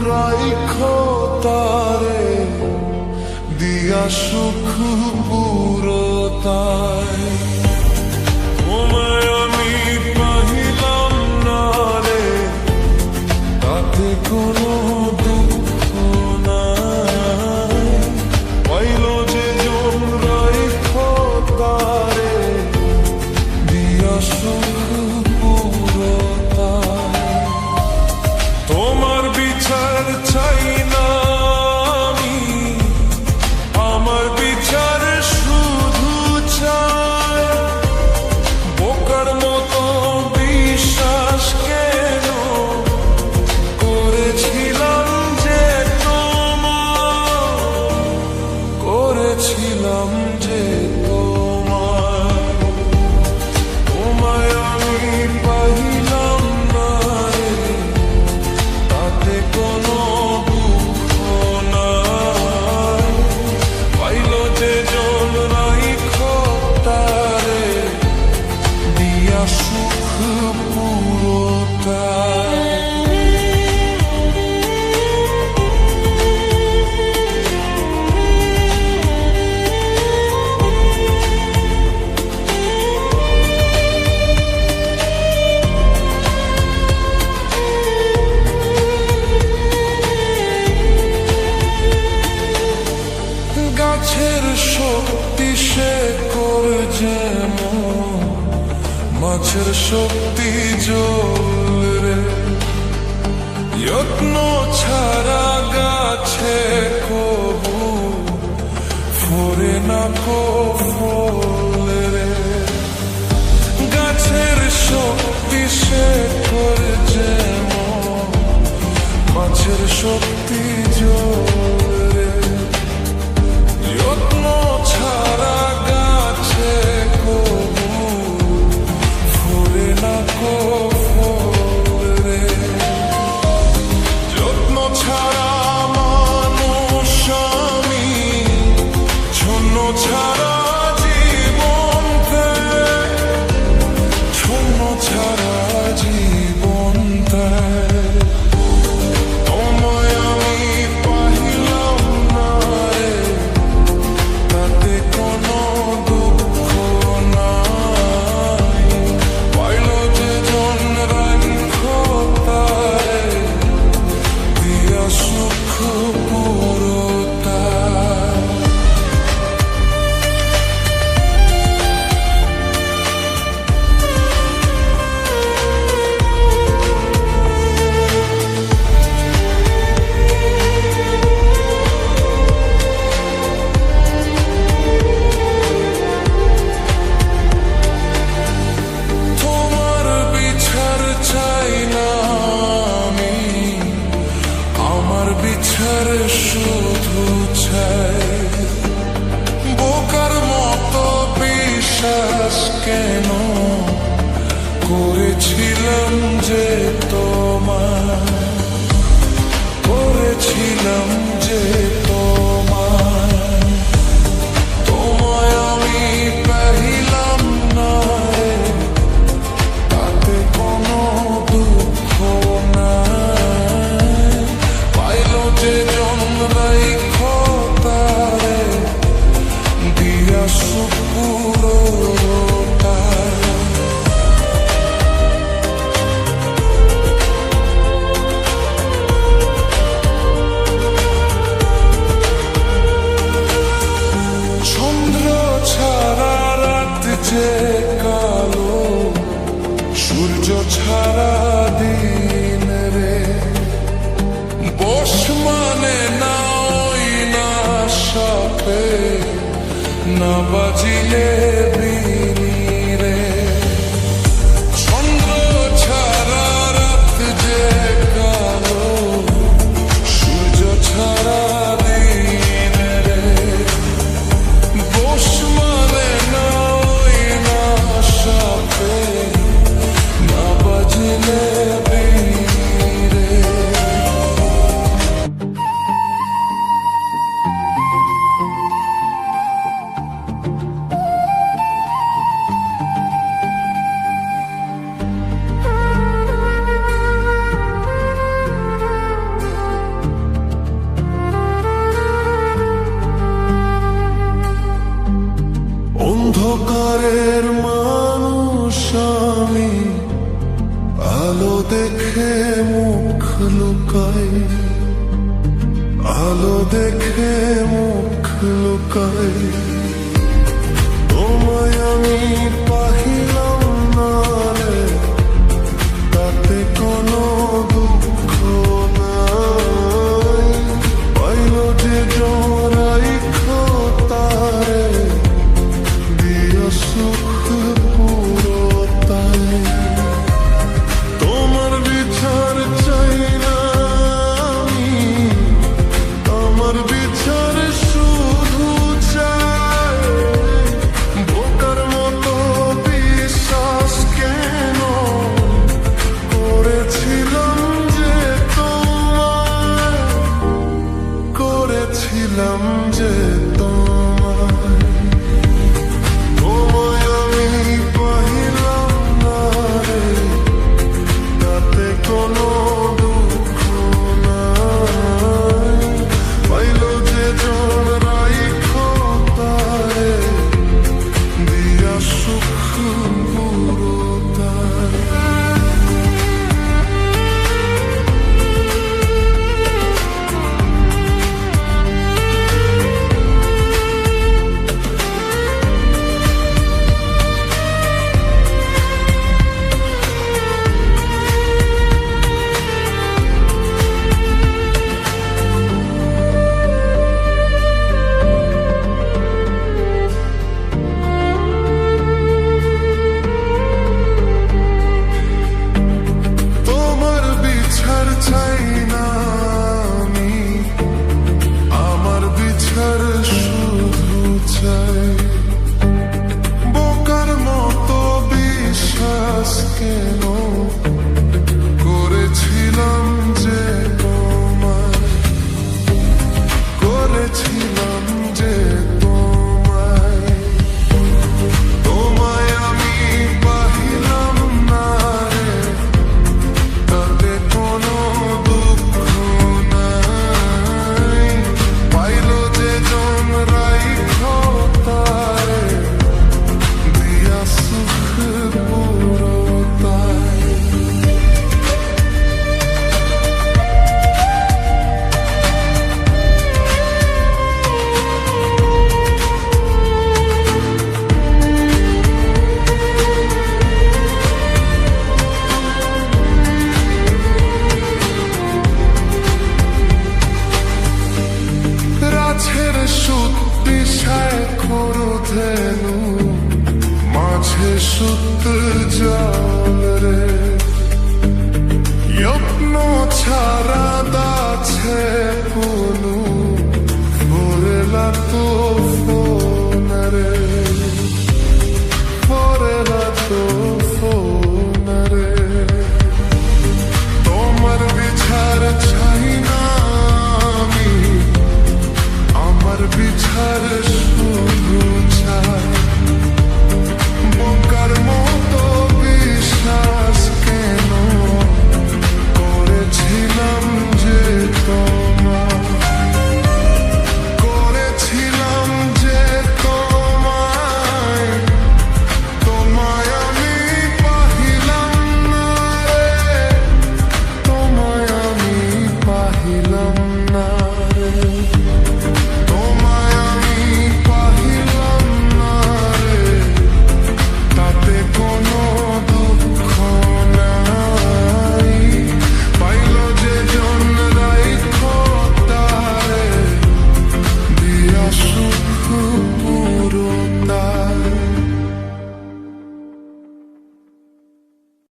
রাইখো তারে দিয়া সুখ পুরোতায়। তোমায় আমি পাহিলাম না রে, তাতে কোনো দুঃখ নাই। পাইল যে জন রাইখো তারে দিয়া সুখ পুরোতায়। তোমার বিচার চাই না আমি, আমার বিচার শুধু চাই। বোকার মতো বিশ্বাস কেন করেছিলাম যে তোমার, করেছিলাম যে তোমার। তোমায় আমি পাইলাম না রে, তাতে কোনো দুঃখ নাই। পাইল যে জন রাইখো তারে দিয়া সুখ পুরোতায়। গাছের শক্তি সে করে যেমন, মাছের শক্তি জল রে। যত্ন ছাড়া গাছে কবু ফোরে না কো ফল রে। গাছের শক্তি সে করে যেমন, মাছের শক্তি জল রে। যত্ন ছাড়া গাছে কবু ফোরে না কো ফল রে। যত্ন ছাড়া মানুষ আমি, শূন্য ছাড়া জীবন দেয়, শূন্য ছাড়া জীবন দেয়। তোমায় আমি পাইলাম না রে, তাতে কোনো দুঃখ নাই। পাইল যে জন রাইখো তারে দিয়া সুখ পুরোতায়। তোমার বিচার চাই না আমি, আমার বিচার শুধু চাই। বোকার মতো বিশ্বাস কেন করেছিলাম যে তোমার, করেছিলাম যে তোমার। তোমায় আমি পাইলাম না রে, তাতে কোনো দুঃখ নাই। পাইল যে জন রাইখো তারে দিয়া সুখ পুরোতায়। চন্দ্র ছাড়া রাত যে কালো, সূর্য ছাড়া দিন রে। বস মানে না ওই না সাপে, না বাজিলে বিনি রে। চন্দ্র ছাড়া রাত যে কালো, সূর্য ছাড়া দিন রে। বস মানে না ওই না সাপে, না বাজিলে বিনি রে। দেখে মুখ লুকাই, আলো দেখে মুখ লুকাই, তোমায় আমি পাহিলাম না রে, তাতে কোনো দুঃখ নাই। পাইল যে জড়াই তারে দিয়া সুখ পুরোটাই। তোমার বিচার চাই না আমি, আমার বিচার শুধু চাই। বোকার মতো বিশ্বাস কেন করেছিলাম যে তোমায়, করেছিলাম যে তোমায়। তোমায় আমি পাহিলাম না রে, তাতে কোনো দুঃখ নাই। পাইল যে জন রাইখো তারে দিয়া সুখ পুরোটাই। তোমার বিচার চাই না আমি, আমার বিচার শুধু চাই। বোকার মতো বিশ্বাস কেন করেছিলাম যে তোমায়, করেছিলাম যে তোমায়। তোমায় আমি পাহিলাম না রে, তাতে কোনো দুঃখ নাই। পাইল যে জন রাইখো তারে দিয়া সুখ পুরোটাই। রাছের সুত্তি করো ধেনু, মাঝে সুত জল রে। যত্ন ছাড়া দাছে পুনু, ফুরলা তো